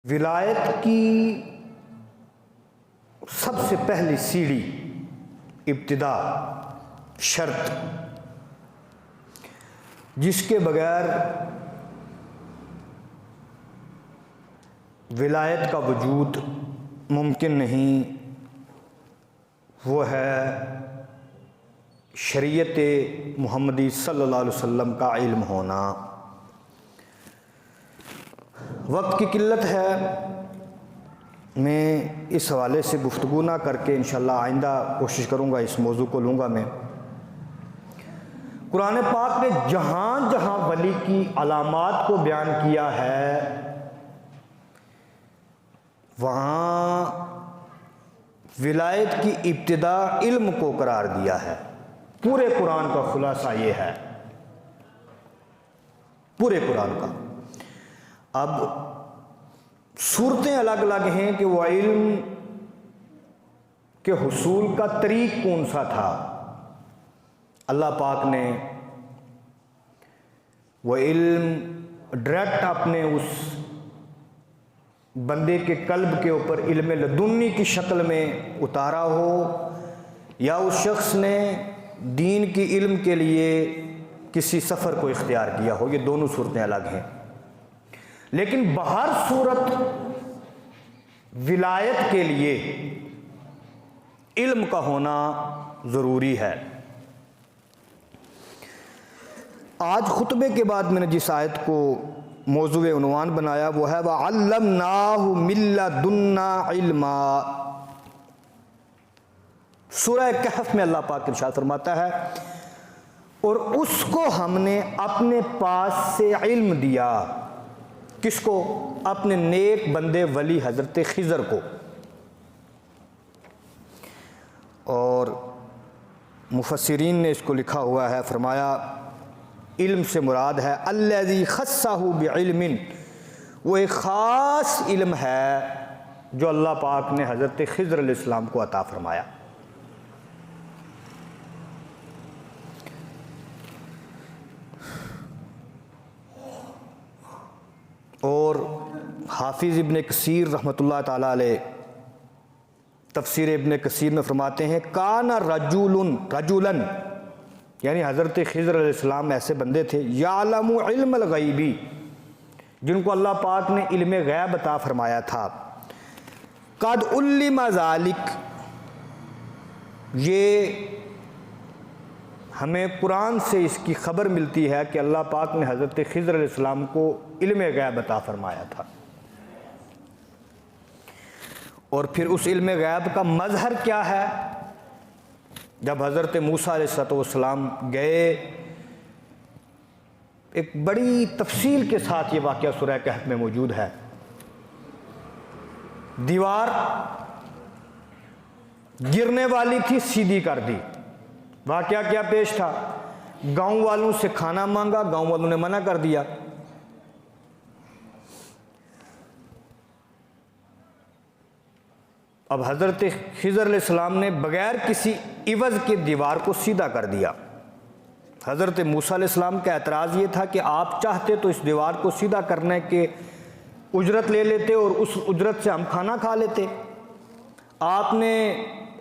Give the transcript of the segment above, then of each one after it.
ولایت کی سب سے پہلی سیڑھی، ابتدا، شرط، جس کے بغیر ولایت کا وجود ممکن نہیں، وہ ہے شریعت محمدی صلی اللہ علیہ وسلم کا علم ہونا۔ وقت کی قلت ہے، میں اس حوالے سے گفتگو نہ کر کے انشاءاللہ آئندہ کوشش کروں گا، اس موضوع کو لوں گا میں۔ قرآن پاک نے جہاں جہاں ولی کی علامات کو بیان کیا ہے، وہاں ولایت کی ابتدا علم کو قرار دیا ہے۔ پورے قرآن کا خلاصہ یہ ہے، پورے قرآن کا۔ اب صورتیں الگ الگ ہیں کہ وہ علم کے حصول کا طریق کون سا تھا۔ اللہ پاک نے وہ علم ڈائریکٹ اپنے اس بندے کے قلب کے اوپر علم لدنی کی شکل میں اتارا ہو، یا اس شخص نے دین کی علم کے لیے کسی سفر کو اختیار کیا ہو، یہ دونوں صورتیں الگ ہیں۔ لیکن بہر صورت ولایت کے لیے علم کا ہونا ضروری ہے۔ آج خطبے کے بعد میں نے جس آیت کو موضوع عنوان بنایا وہ ہے وَعَلَّمْنَاهُ مِن لَّدُنَّا عِلْمًا۔ سورہ کہف میں اللہ پاک ارشاد فرماتا ہے، اور اس کو ہم نے اپنے پاس سے علم دیا۔ کس کو؟ اپنے نیک بندے ولی حضرت خضر کو۔ اور مفسرین نے اس کو لکھا ہوا ہے، فرمایا علم سے مراد ہے الذی خصہ بعلم، وہ ایک خاص علم ہے جو اللہ پاک نے حضرت خضر علیہ السلام کو عطا فرمایا۔ اور حافظ ابن کثیر رحمۃ اللہ تعالیٰ علیہ تفسیر ابن کثیر میں فرماتے ہیں کان رجولن، یعنی حضرت خضر علیہ السلام ایسے بندے تھے یعلم علم الغیبی، جن کو اللہ پاک نے علم غیب عطا فرمایا تھا۔ قد علم ذالک، یہ ہمیں قرآن سے اس کی خبر ملتی ہے کہ اللہ پاک نے حضرت خضر علیہ السلام کو علم غیب عطا فرمایا تھا۔ اور پھر اس علم غیب کا مظہر کیا ہے؟ جب حضرت موسیٰ علیہ السلام گئے، ایک بڑی تفصیل کے ساتھ یہ واقعہ سورہ کہف میں موجود ہے۔ دیوار گرنے والی تھی، سیدھی کر دی۔ واقعہ کیا پیش تھا؟ گاؤں والوں سے کھانا مانگا، گاؤں والوں نے منع کر دیا۔ اب حضرت خضر علیہ السلام نے بغیر کسی عوض کے دیوار کو سیدھا کر دیا۔ حضرت موسیٰ علیہ السلام کا اعتراض یہ تھا کہ آپ چاہتے تو اس دیوار کو سیدھا کرنے کے اجرت لے لیتے اور اس اجرت سے ہم کھانا کھا لیتے۔ آپ نے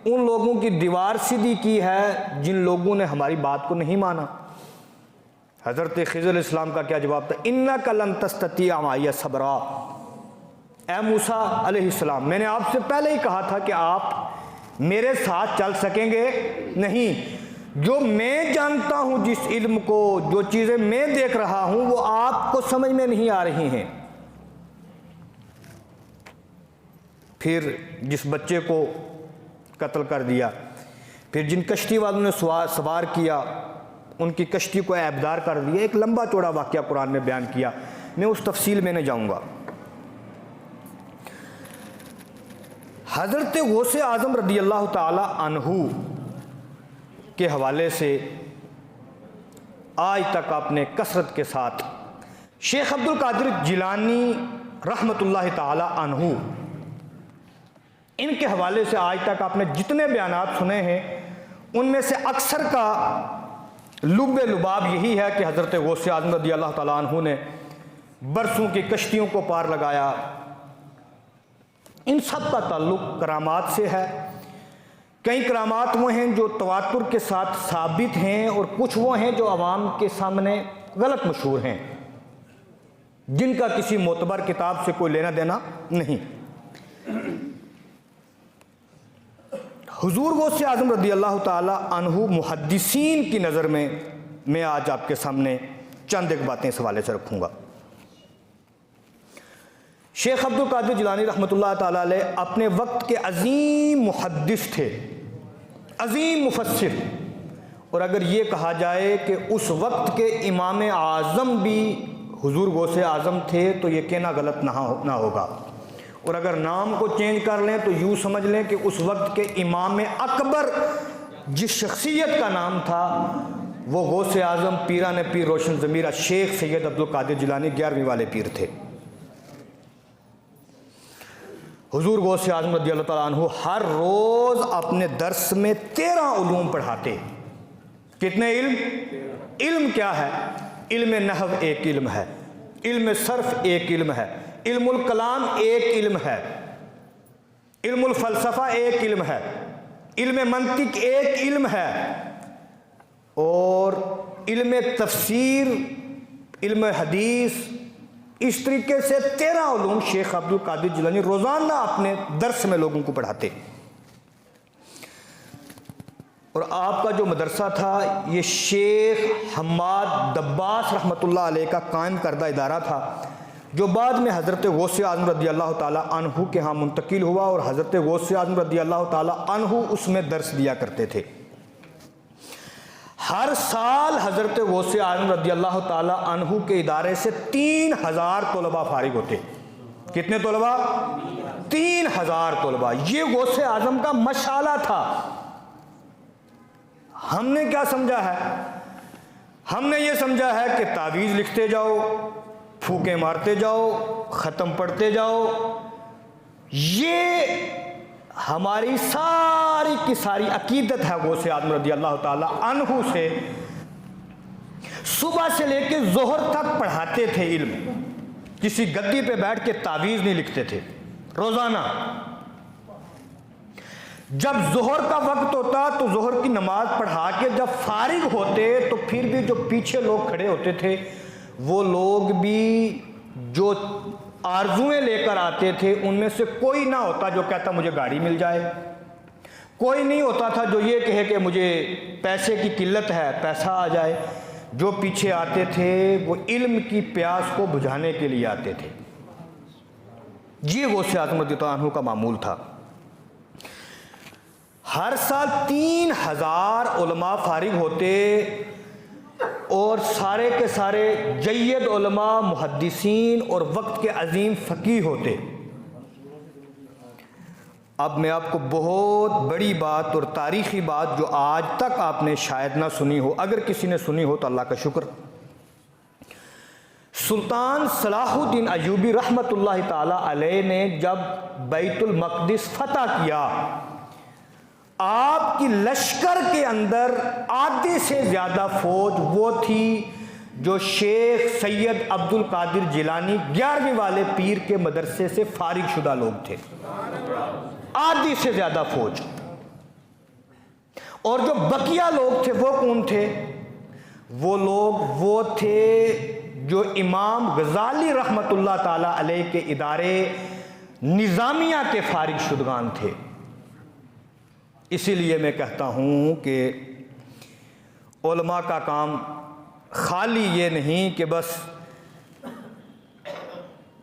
ان لوگوں کی دیوار سیدھی کی ہے جن لوگوں نے ہماری بات کو نہیں مانا۔ حضرت خضر علیہ السلام کا کیا جواب تھا؟ اِنَّكَ لَن تَسْتَطِيعَ مَعِيَ صَبْرًا، اے موسیٰ علیہ السلام، میں نے آپ سے پہلے ہی کہا تھا کہ آپ میرے ساتھ چل سکیں گے نہیں۔ جو میں جانتا ہوں، جس علم کو، جو چیزیں میں دیکھ رہا ہوں، وہ آپ کو سمجھ میں نہیں آ رہی ہیں۔ پھر جس بچے کو قتل کر دیا، پھر جن کشتی والوں نے سوار کیا ان کی کشتی کو عیبدار کر دیا، ایک لمبا چوڑا واقعہ قرآن نے بیان کیا، میں اس تفصیل میں نہیں جاؤں گا۔ حضرت غوث اعظم رضی اللہ تعالی عنہ کے حوالے سے آج تک آپ نے کثرت کے ساتھ شیخ عبد القادر جیلانی رحمۃ اللہ تعالی عنہ، ان کے حوالے سے آج تک آپ نے جتنے بیانات سنے ہیں ان میں سے اکثر کا لب لباب یہی ہے کہ حضرت غوث اعظم رضی اللہ تعالیٰ عنہ نے برسوں کی کشتیوں کو پار لگایا، ان سب کا تعلق کرامات سے ہے۔ کئی کرامات وہ ہیں جو تواتر کے ساتھ ثابت ہیں، اور کچھ وہ ہیں جو عوام کے سامنے غلط مشہور ہیں، جن کا کسی معتبر کتاب سے کوئی لینا دینا نہیں۔ حضور غوث اعظم رضی اللہ تعالی عنہ محدثین کی نظر میں آج آپ کے سامنے چند ایک باتیں اس حوالے سے رکھوں گا۔ شیخ عبد القادر جیلانی رحمۃ اللہ تعالی علیہ اپنے وقت کے عظیم محدث تھے، عظیم مفسر، اور اگر یہ کہا جائے کہ اس وقت کے امام اعظم بھی حضور غوث اعظم تھے تو یہ کہنا غلط نہ ہوگا، اور اگر نام کو چینج کر لیں تو یوں سمجھ لیں کہ اس وقت کے امام اکبر جس شخصیت کا نام تھا وہ غوث اعظم پیران پیر روشن ضمیرہ شیخ سید عبد القادر جیلانی 11ویں والے پیر تھے۔ حضور غوث اعظم رضی اللہ تعالیٰ عنہ ہر روز اپنے درس میں 13 علوم پڑھاتے۔ کتنے علم؟ علم کیا ہے؟ علم نحو ایک علم ہے، علم صرف ایک علم ہے، علم الکلام ایک علم ہے، علم الفلسفہ ایک علم ہے، علم منطق ایک علم ہے، اور علم تفسیر، علم حدیث، اس طریقے سے 13 علوم شیخ عبد القادر جیلانی روزانہ اپنے درس میں لوگوں کو پڑھاتے۔ اور آپ کا جو مدرسہ تھا یہ شیخ حماد دباس رحمۃ اللہ علیہ کا قائم کردہ ادارہ تھا، جو بعد میں حضرت غوث اعظم رضی اللہ تعالی عنہ کے ہاں منتقل ہوا، اور حضرت غوث اعظم رضی اللہ تعالی عنہ اس میں درس دیا کرتے تھے۔ ہر سال حضرت غوث اعظم رضی اللہ تعالی عنہ کے ادارے سے 3000 طلباء فارغ ہوتے۔ کتنے طلباء؟ 3000 طلباء۔ یہ غوث اعظم کا مشعلہ تھا۔ ہم نے کیا سمجھا ہے؟ ہم نے یہ سمجھا ہے کہ تعویذ لکھتے جاؤ، پھوکے مارتے جاؤ، ختم پڑھتے جاؤ، یہ ہماری ساری کی ساری عقیدت ہے۔ غوث اعظم رضی اللہ تعالی عنہ سے صبح سے لے کے ظہر تک پڑھاتے تھے علم، کسی گدی پہ بیٹھ کے تعویذ نہیں لکھتے تھے۔ روزانہ جب ظہر کا وقت ہوتا تو ظہر کی نماز پڑھا کے جب فارغ ہوتے تو پھر بھی جو پیچھے لوگ کھڑے ہوتے تھے وہ لوگ بھی جو آرزویں لے کر آتے تھے ان میں سے کوئی نہ ہوتا جو کہتا مجھے گاڑی مل جائے، کوئی نہیں ہوتا تھا جو یہ کہے کہ مجھے پیسے کی قلت ہے، پیسہ آ جائے۔ جو پیچھے آتے تھے وہ علم کی پیاس کو بجھانے کے لیے آتے تھے۔ یہ غوث اعظم رضی اللہ عنہ کا معمول تھا۔ ہر سال 3000 علماء فارغ ہوتے، اور سارے کے سارے جید علماء، محدثین اور وقت کے عظیم فقیہ ہوتے۔ اب میں آپ کو بہت بڑی بات اور تاریخی بات جو آج تک آپ نے شاید نہ سنی ہو، اگر کسی نے سنی ہو تو اللہ کا شکر، سلطان صلاح الدین ایوبی رحمۃ اللہ تعالی علیہ نے جب بیت المقدس فتح کیا، آپ کی لشکر کے اندر آدھے سے زیادہ فوج وہ تھی جو شیخ سید عبد القادر جیلانی 11ویں والے پیر کے مدرسے سے فارغ شدہ لوگ تھے۔ آدھی سے زیادہ فوج۔ اور جو بقیہ لوگ تھے وہ کون تھے؟ وہ لوگ وہ تھے جو امام غزالی رحمۃ اللہ تعالی علیہ کے ادارے نظامیہ کے فارغ شدگان تھے۔ اسی لیے میں کہتا ہوں کہ علماء کا کام خالی یہ نہیں کہ بس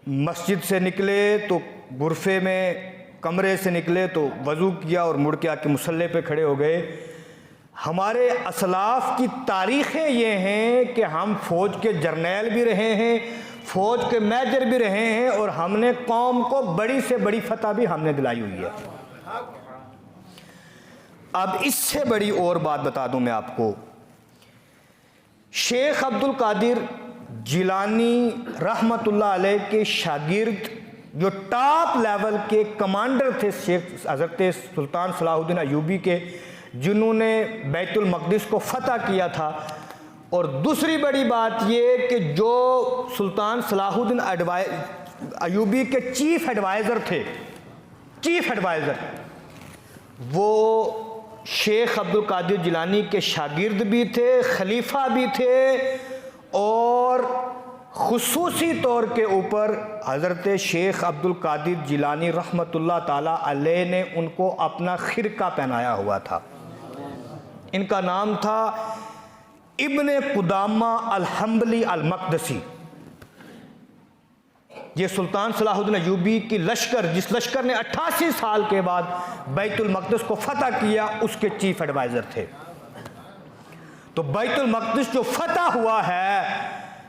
مسجد سے نکلے تو غرفے میں، کمرے سے نکلے تو وضو کیا اور مڑ کے آ کے مصلی پہ کھڑے ہو گئے۔ ہمارے اسلاف کی تاریخیں یہ ہیں کہ ہم فوج کے جرنیل بھی رہے ہیں، فوج کے میجر بھی رہے ہیں، اور ہم نے قوم کو بڑی سے بڑی فتح بھی ہم نے دلائی ہوئی ہے۔ اب اس سے بڑی اور بات بتا دوں میں آپ کو، شیخ عبد القادر جیلانی رحمۃ اللہ علیہ کے شاگرد جو ٹاپ لیول کے کمانڈر تھے شیخ حضرت سلطان صلاح الدین ایوبی کے، جنہوں نے بیت المقدس کو فتح کیا تھا، اور دوسری بڑی بات یہ کہ جو سلطان صلاح الدین ایوبی کے چیف ایڈوائزر تھے، چیف ایڈوائزر، وہ شیخ عبد القادر جیلانی کے شاگرد بھی تھے، خلیفہ بھی تھے، اور خصوصی طور کے اوپر حضرت شیخ عبد القادر جیلانی رحمۃ اللہ تعالیٰ علیہ نے ان کو اپنا خرقہ پہنایا ہوا تھا۔ ان کا نام تھا ابن قدامہ الحنبلی المقدسی۔ یہ سلطان صلاح الدین ایوبی کی لشکر، جس لشکر نے 88 سال کے بعد بیت المقدس کو فتح کیا، اس کے چیف ایڈوائزر تھے۔ تو بیت المقدس جو فتح ہوا ہے،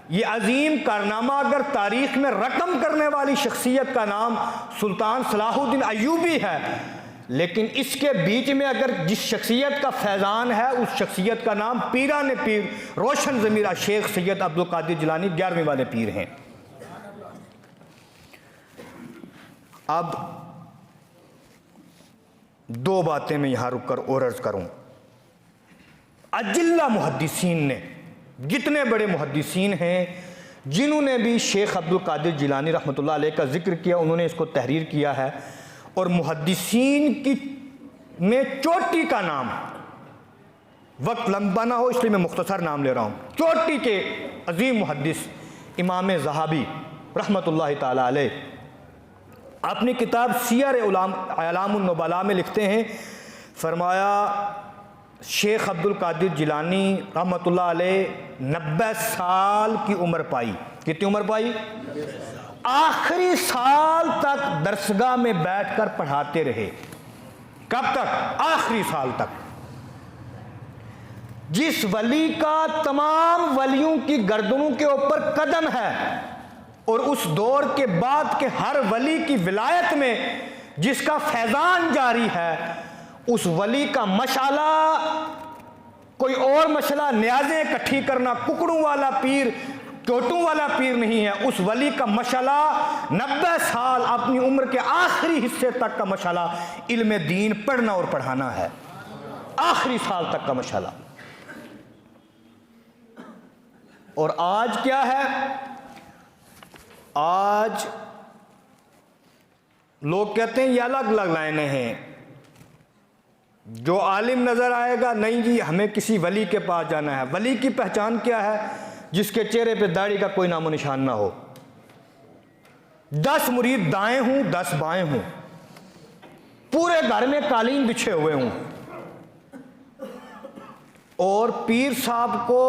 یہ عظیم کارنامہ اگر تاریخ میں رقم کرنے والی شخصیت کا نام سلطان صلاح الدین ایوبی ہے، لیکن اس کے بیچ میں اگر جس شخصیت کا فیضان ہے، اس شخصیت کا نام پیران پیر روشن ضمیر شیخ سید عبد القادر جیلانی 11ویں والے پیر ہیں۔ اب دو باتیں میں یہاں رک کر اور عرض کروں۔ اجلہ محدثین نے، جتنے بڑے محدثین ہیں جنہوں نے بھی شیخ عبد القادر جیلانی رحمۃ اللہ علیہ کا ذکر کیا، انہوں نے اس کو تحریر کیا ہے، اور محدثین کی میں چوٹی کا نام، وقت لمبا نہ ہو اس لیے میں مختصر نام لے رہا ہوں، چوٹی کے عظیم محدث امام ذہبی رحمۃ اللہ تعالی علیہ اپنی کتاب سیر اعلام النبلاء میں لکھتے ہیں، فرمایا شیخ عبد القادر جیلانی رحمۃ اللہ علیہ 90 سال کی عمر پائی۔ کتنی عمر پائی؟ آخری سال تک درسگاہ میں بیٹھ کر پڑھاتے رہے۔ کب تک؟ آخری سال تک۔ جس ولی کا تمام ولیوں کی گردنوں کے اوپر قدم ہے، اور اس دور کے بعد کے ہر ولی کی ولایت میں جس کا فیضان جاری ہے، اس ولی کا مشعلہ کوئی اور مشعلہ نیازیں اکٹھی کرنا، ککڑوں والا پیر، چوٹوں والا پیر نہیں ہے۔ اس ولی کا مشعلہ 90 سال اپنی عمر کے آخری حصے تک کا مشعلہ علم دین پڑھنا اور پڑھانا ہے، آخری سال تک کا مشعلہ۔ اور آج کیا ہے؟ آج لوگ کہتے ہیں یہ الگ الگ لائنیں ہیں، جو عالم نظر آئے گا، نہیں جی ہمیں کسی ولی کے پاس جانا ہے۔ ولی کی پہچان کیا ہے؟ جس کے چہرے پہ داڑھی کا کوئی نام و نشان نہ ہو، 10 مرید دائیں ہوں 10 بائیں ہوں، پورے گھر میں قالین بچھے ہوئے ہوں، اور پیر صاحب کو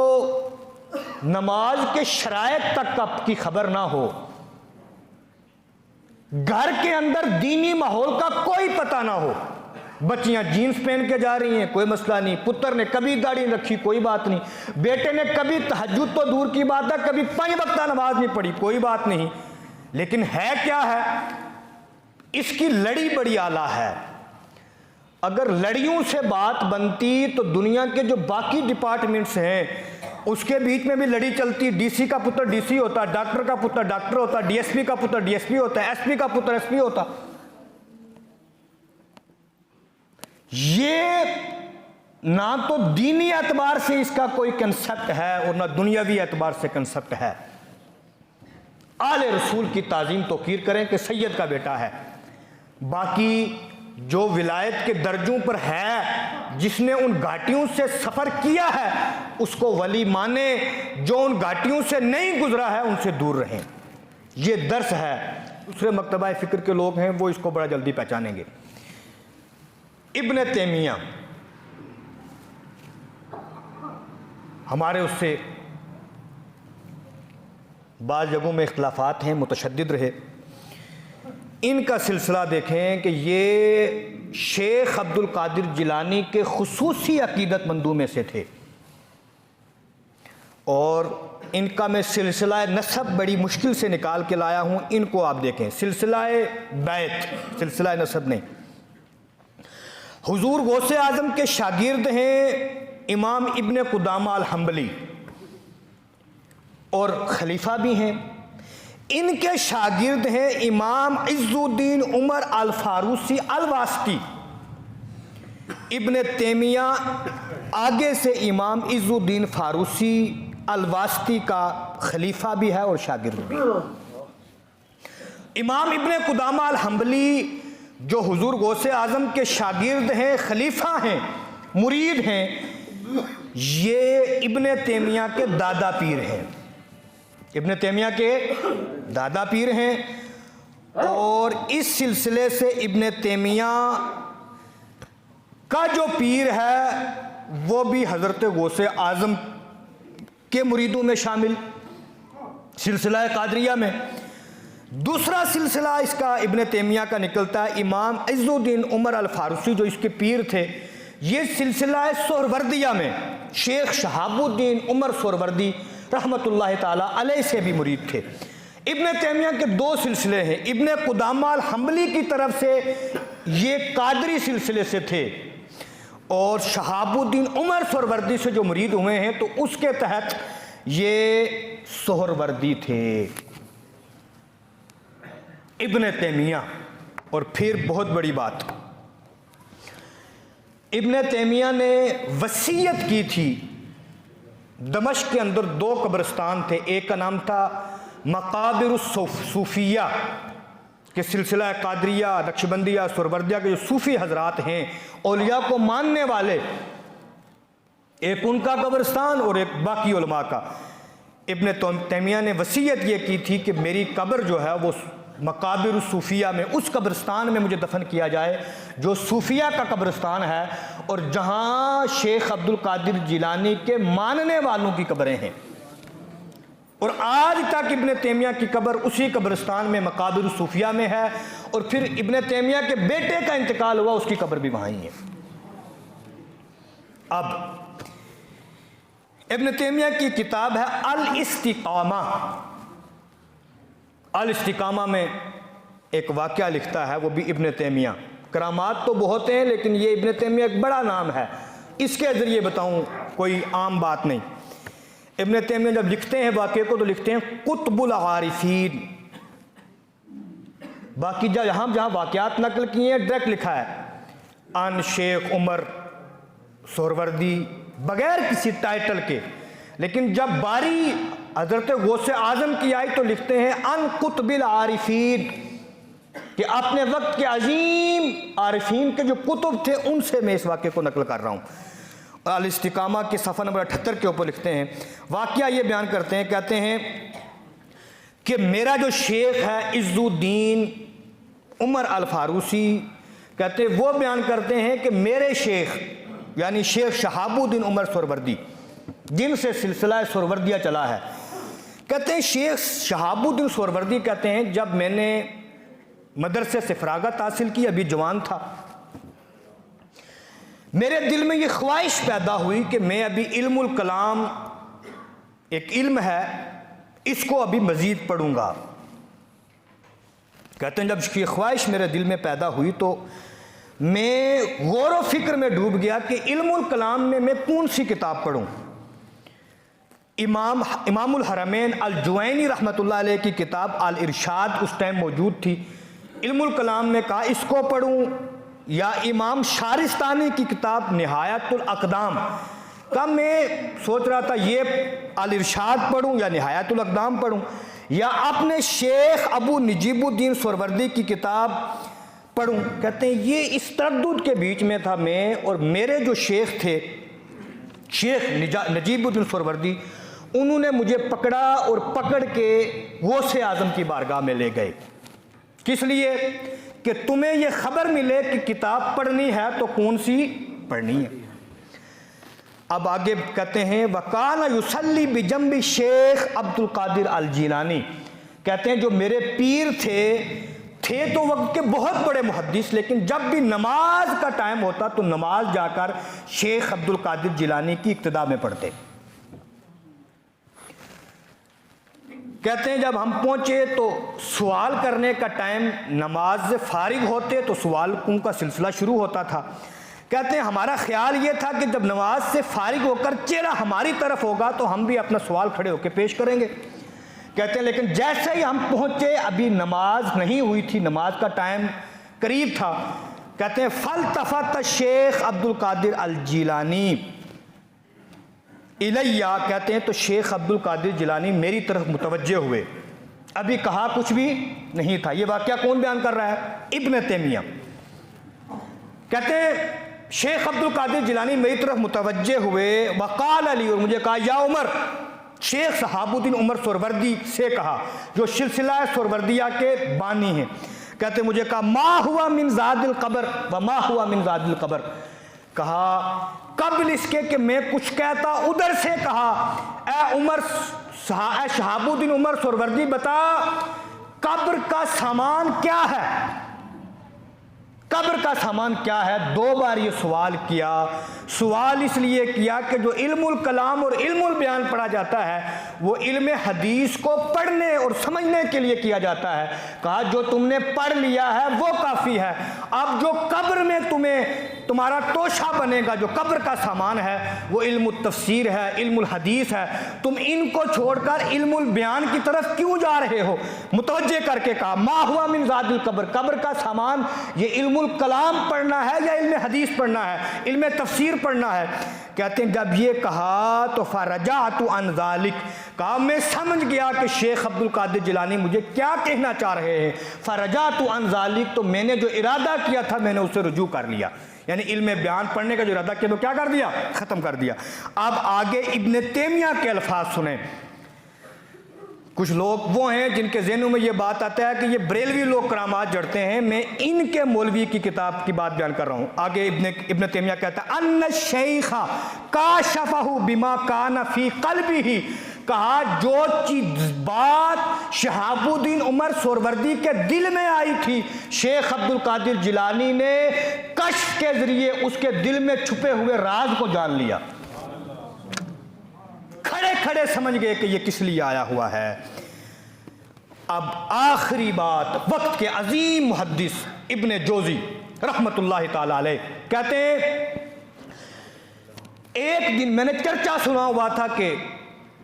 نماز کے شرائط تک کی خبر نہ ہو، گھر کے اندر دینی ماحول کا کوئی پتہ نہ ہو، بچیاں جینز پہن کے جا رہی ہیں، کوئی مسئلہ نہیں، پتر نے کبھی داڑھی رکھی، کوئی بات نہیں، بیٹے نے کبھی تہجد تو دور کی بات ہے کبھی 5 وقتہ نماز نہیں پڑھی، کوئی بات نہیں، لیکن ہے کیا ہے؟ اس کی لڑی بڑی اعلیٰ ہے۔ اگر لڑیوں سے بات بنتی تو دنیا کے جو باقی ڈپارٹمنٹس ہیں اس کے بیچ میں بھی لڑی چلتی، ڈی سی کا پتر ڈی سی ہوتا، ڈاکٹر کا پتر ڈاکٹر ہوتا، ڈی ایس پی کا پتر ڈی ایس پی ہوتا، ایس پی کا پتر ایس پی ہوتا۔ یہ نہ تو دینی اعتبار سے اس کا کوئی کنسپٹ ہے اور نہ دنیاوی اعتبار سے کنسپٹ ہے۔ آل رسول کی تعظیم توقیر کریں کہ سید کا بیٹا ہے، باقی جو ولایت کے درجوں پر ہے، جس نے ان گھاٹیوں سے سفر کیا ہے اس کو ولی مانے، جو ان گھاٹیوں سے نہیں گزرا ہے ان سے دور رہیں۔ یہ درس ہے۔ دوسرے مکتبہ فکر کے لوگ ہیں وہ اس کو بڑا جلدی پہچانیں گے۔ ابن تیمیہ ہمارے اس سے بعض جگہوں میں اختلافات ہیں، متشدد رہے۔ ان کا سلسلہ دیکھیں کہ یہ شیخ عبد القادر جیلانی کے خصوصی عقیدت مندوں میں سے تھے، اور ان کا میں سلسلہ نسب بڑی مشکل سے نکال کے لایا ہوں، ان کو آپ دیکھیں، سلسلہ بیت، سلسلہ نسب نہیں۔ حضور غوث اعظم کے شاگرد ہیں امام ابن قدامہ الحنبلی، اور خلیفہ بھی ہیں۔ ان کے شاگرد ہیں امام عز الدین عمر الفاروسی الواسطی۔ ابن تیمیہ آگے سے امام عز الدین فاروسی الواسطی کا خلیفہ بھی ہے اور شاگرد بھی۔ امام ابن قدامہ الحنبلی جو حضور غوث اعظم کے شاگرد ہیں، خلیفہ ہیں، مرید ہیں، یہ ابن تیمیہ کے دادا پیر ہیں، ابن تیمیہ کے دادا پیر ہیں، اور اس سلسلے سے ابن تیمیہ کا جو پیر ہے وہ بھی حضرت غوث اعظم کے مریدوں میں شامل، سلسلہ قادریہ میں۔ دوسرا سلسلہ اس کا ابن تیمیہ کا نکلتا ہے امام عز الدین عمر الفاروسی، جو اس کے پیر تھے، یہ سلسلہ سہروردیہ میں شیخ شہاب الدین عمر سہروردی رحمۃ اللہ تعالی علیہ سے بھی مرید تھے۔ ابن تیمیہ کے دو سلسلے ہیں، ابن قدامہ الحنبلی کی طرف سے یہ قادری سلسلے سے تھے، اور شہاب الدین عمر سہروردی سے جو مرید ہوئے ہیں تو اس کے تحت یہ سہروردی تھے ابن تیمیہ۔ اور پھر بہت بڑی بات، ابن تیمیہ نے وصیت کی تھی، دمشق کے اندر دو قبرستان تھے، ایک کا نام تھا مقابر الصوفیہ کہ سلسلہ قادریہ، نقشبندیہ، سہروردیہ کے جو صوفی حضرات ہیں، اولیاء کو ماننے والے، ایک ان کا قبرستان اور ایک باقی علماء کا۔ ابن تیمیہ نے وصیت یہ کی تھی کہ میری قبر جو ہے وہ مقابر الصوفیہ میں، اس قبرستان میں مجھے دفن کیا جائے جو صوفیہ کا قبرستان ہے، اور جہاں شیخ عبد القادر جیلانی کے ماننے والوں کی قبریں ہیں، اور آج تک ابن تیمیہ کی قبر اسی قبرستان میں مقابر الصوفیہ میں ہے، اور پھر ابن تیمیہ کے بیٹے کا انتقال ہوا، اس کی قبر بھی وہاں ہی ہے۔ اب ابن تیمیہ کی کتاب ہے الاستقامہ، الاستقامہ میں ایک واقعہ لکھتا ہے، وہ بھی ابن تیمیہ۔ کرامات تو بہت ہیں لیکن یہ ابن تیمیہ ایک بڑا نام ہے، اس کے ذریعے بتاؤں کوئی عام بات نہیں۔ ابن تیمیہ جب لکھتے ہیں واقعے کو تو لکھتے ہیں قطب العارفین، باقی جہاں واقعات نقل کیے ہیں ڈائریکٹ لکھا ہے ان شیخ عمر سہروردی بغیر کسی ٹائٹل کے، لیکن جب باری حضرت غوث اعظم کی آئی تو لکھتے ہیں ان قطب العارفین، کہ اپنے وقت کے عظیم عارفین کے جو کتب تھے ان سے میں اس واقعے کو نقل کر رہا ہوں۔ الاستقامہ کے صفحہ نمبر 78 کے اوپر لکھتے ہیں، واقعہ یہ بیان کرتے ہیں، کہتے ہیں کہ میرا جو شیخ ہے عز الدین عمر الفاروسی، کہتے ہیں وہ بیان کرتے ہیں کہ میرے شیخ یعنی شیخ شہاب الدین عمر سہروردی، جن سے سلسلہ سہروردیہ چلا ہے، کہتے ہیں شیخ شہاب الدین سہروردی کہتے ہیں جب میں نے مدرسے سے فراغت حاصل کی، ابھی جوان تھا، میرے دل میں یہ خواہش پیدا ہوئی کہ میں ابھی علم الکلام ایک علم ہے اس کو ابھی مزید پڑھوں گا۔ کہتے ہیں جب یہ خواہش میرے دل میں پیدا ہوئی تو میں غور و فکر میں ڈوب گیا کہ علم الکلام میں کون سی کتاب پڑھوں۔ امام الحرمین الجوینی رحمۃ اللہ علیہ کی کتاب الارشاد اس ٹائم موجود تھی، علم الکلام میں کہا اس کو پڑھوں، یا امام شارستانی کی کتاب نہایت الاقدام کا میں سوچ رہا تھا یہ الارشاد پڑھوں یا نہایت الاقدام پڑھوں، یا اپنے شیخ ابو نجیب الدین سہروردی کی کتاب پڑھوں۔ کہتے ہیں یہ اس تردد کے بیچ میں تھا میں، اور میرے جو شیخ تھے شیخ نجیب الدین سہروردی، انہوں نے مجھے پکڑا اور پکڑ کے غوث اعظم کی بارگاہ میں لے گئے، کس لیے کہ تمہیں یہ خبر ملے کہ کتاب پڑھنی ہے تو کون سی پڑھنی ہے۔ اب آگے کہتے ہیں وَقَانَ يُصَلِّ بِجَنْبِ شیخ عبد القادر الجیلانی، کہتے ہیں جو میرے پیر تھے تو وقت کے بہت بڑے محدث، لیکن جب بھی نماز کا ٹائم ہوتا تو نماز جا کر شیخ عبد القادر جیلانی کی اقتداء میں پڑھتے۔ کہتے ہیں جب ہم پہنچے تو سوال کرنے کا ٹائم، نماز سے فارغ ہوتے تو سوالوں کا سلسلہ شروع ہوتا تھا۔ کہتے ہیں ہمارا خیال یہ تھا کہ جب نماز سے فارغ ہو کر چہرہ ہماری طرف ہوگا تو ہم بھی اپنا سوال کھڑے ہو کے پیش کریں گے۔ کہتے ہیں لیکن جیسے ہی ہم پہنچے ابھی نماز نہیں ہوئی تھی، نماز کا ٹائم قریب تھا۔ کہتے ہیں فَالْتَفَتَ شیخ عبد القادر الجیلانی الیہ، کہتے ہیں تو شیخ عبد القادر جیلانی میری طرف متوجہ ہوئے، ابھی کہا کچھ بھی نہیں تھا۔ یہ واقعہ کون بیان کر رہا ہے؟ ابن تیمیہ۔ کہتے ہیں شیخ عبد القادر جیلانی میری طرف متوجہ ہوئے، وقال علی، اور مجھے کہا یا عمر، شیخ صحاب الدین عمر سہروردی سے کہا جو سلسلہ سہروردیہ کے بانی ہیں، کہتے ہیں مجھے کہا ما ہوا من زاد القبر وما ہوا من زاد القبر، کہا قبل اس کے کہ میں کچھ کہتا ادھر سے کہا اے عمر، اے شہاب الدین عمر سہروردی بتا قبر کا سامان کیا ہے، قبر کا سامان کیا ہے؟ دو بار یہ سوال کیا، سوال اس لیے کیا کہ جو علم الکلام اور علم البیان پڑھا جاتا ہے وہ علم حدیث کو پڑھنے اور سمجھنے کے لیے کیا جاتا ہے، کہا جو تم نے پڑھ لیا ہے وہ کافی ہے، اب جو قبر میں تمہارا توشہ بنے گا، جو قبر کا سامان ہے وہ علم التفسیر ہے، علم الحدیث ہے، تم ان کو چھوڑ کر علم البیان کی طرف کیوں جا رہے ہو؟ متوجہ کر کے کہا ما ہوا من زاد القبر، قبر کا سامان یہ علم الکلام پڑھنا ہے یا علم حدیث پڑھنا ہے، علم تفسیر پڑھنا ہے؟ کہتے ہیں جب یہ کہا تو فرجعت عن ذلک، کہا میں سمجھ گیا کہ شیخ عبد القادر جیلانی مجھے کیا کہنا چاہ رہے ہیں، فرجعت عن ذلک، تو میں نے جو ارادہ کیا تھا میں نے اسے رجوع کر لیا، یعنی علم بیان پڑھنے کا جو ارادہ کیا تو کیا کر دیا؟ ختم کر دیا۔ اب آگے ابن تیمیہ کے الفاظ سنیں۔ کچھ لوگ وہ ہیں جن کے ذہنوں میں یہ بات آتا ہے کہ یہ بریلوی لوگ کرامات جڑتے ہیں، میں ان کے مولوی کی کتاب کی بات بیان کر رہا ہوں۔ آگے ابن تیمیہ کہتا ہے ان الشیخ کاشفہ بما کان فی قلبہ، کہا جو چیز بات شہاب الدین عمر سہروردی کے دل میں آئی تھی شیخ عبد القادر جیلانی نے کشف کے ذریعے اس کے دل میں چھپے ہوئے راز کو جان لیا، کھڑے کھڑے سمجھ گئے کہ یہ کس لیے آیا ہوا ہے۔ اب آخری بات، وقت کے عظیم محدث ابن جوزی رحمت اللہ تعالی علیہ کہتے ہیں ایک دن میں نے چرچا سنا ہوا تھا کہ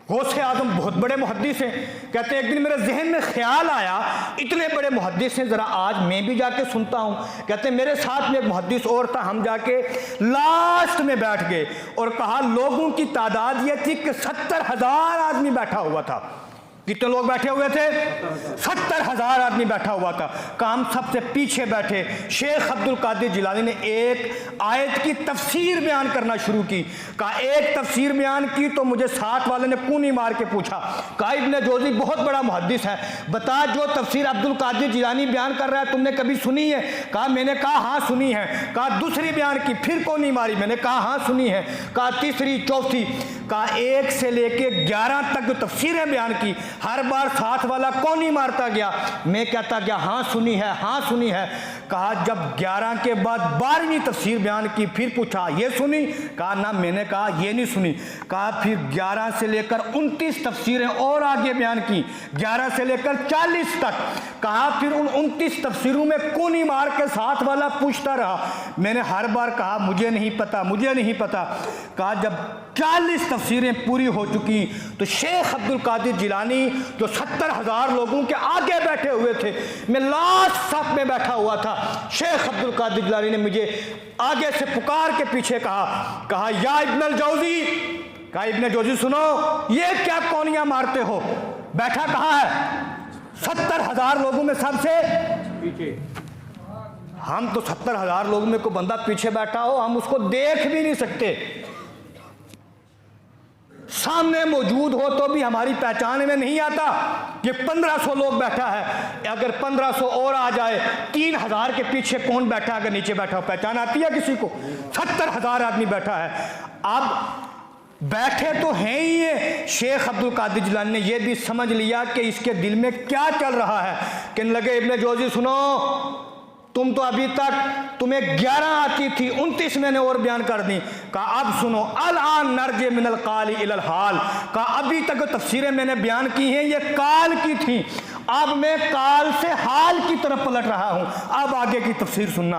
غوث اعظم بہت بڑے محدث ہیں، کہتے ہیں ایک دن میرے ذہن میں خیال آیا اتنے بڑے محدث ہیں ذرا آج میں بھی جا کے سنتا ہوں، کہتے ہیں میرے ساتھ میں ایک محدث اور تھا، ہم جا کے لاسٹ میں بیٹھ گئے اور کہا لوگوں کی تعداد یہ تھی کہ 70,000 آدمی بیٹھا ہوا تھا۔ کتنے لوگ بیٹھے ہوئے تھے؟ 70,000 آدمی بیٹھا ہوا تھا، کہا ہم سب سے پیچھے بیٹھے، شیخ عبد القادر جیلانی نے ایک آیت کی تفسیر بیان کرنا شروع کی، کہا ایک تفسیر بیان کی تو مجھے ساتھ والے نے کونی مار کے پوچھا، کہا ابن جوزی بہت بڑا محدث ہے، بتا جو تفسیر عبد القادر جیلانی بیان کر رہا ہے تم نے کبھی سنی ہے؟ کہا میں نے کہا ہاں سنی ہے، کہا دوسری بیان کی، پھر کونی ماری، میں نے کہا ہاں سنی ہے، کہا تیسری، چوتھی، کہا 1 سے لے کے 11 تک جو تفسیریں بیان کی ہر بار ساتھ والا کونی مارتا گیا، میں کہتا گیا ہاں سنی ہے، ہاں سنی ہے، کہا جب 11 کے بعد 12ویں تفسیر بیان کی پھر پوچھا یہ سنی؟ کہا نہ، میں نے کہا یہ نہیں سنی، کہا پھر 11 سے لے کر 29 تفسیریں اور آگے بیان کی، 11 سے لے کر 40 تک، کہا پھر ان 29 تفسیروں میں کونی مار کے ساتھ والا پوچھتا رہا، میں نے ہر بار کہا مجھے نہیں پتا، مجھے نہیں پتا، کہا جب 40 تفسیریں پوری ہو چکی تو شیخ عبد القادر جیلانی جو 70,000 لوگوں کے آگے بیٹھے ہوئے تھے، میں لاسٹ صف میں بیٹھا ہوا تھا، شیخ عبد القادر جیلانی نے مجھے آگے سے پکار کے پیچھے کہا یا ابن الجوزی، کہا ابن جوزی سنو یہ کیا کونیاں مارتے ہو، بیٹھا کہاں ہے؟ 70,000 لوگوں میں سب سے پیچھے، ہم تو 70,000 لوگوں میں کوئی بندہ پیچھے بیٹھا ہو ہم اس کو دیکھ بھی نہیں سکتے، سامنے موجود ہو تو بھی ہماری پہچان میں نہیں آتا کہ 1500 لوگ بیٹھا ہے، اگر 1500 اور آ جائے 3000 کے پیچھے کون بیٹھا ہے، اگر نیچے بیٹھا ہو پہچان آتی ہے کسی کو؟ 70,000 آدمی بیٹھا ہے، اب بیٹھے تو ہیں ہی یہ، شیخ عبد القادر جیلانی نے یہ بھی سمجھ لیا کہ اس کے دل میں کیا چل رہا ہے، کہنے لگے ابن جوزی سنو تم تو ابھی تک تمہیں 11 آتی تھی، 29 میں نے اور بیان کر دی، کہا اب سنو الان نرجع من القال الى الحال، کہا ابھی تک تفسیریں میں نے بیان کی ہیں یہ قال کی تھیں، اب میں قال سے حال کی طرف پلٹ رہا ہوں، اب آگے کی تفسیر سننا۔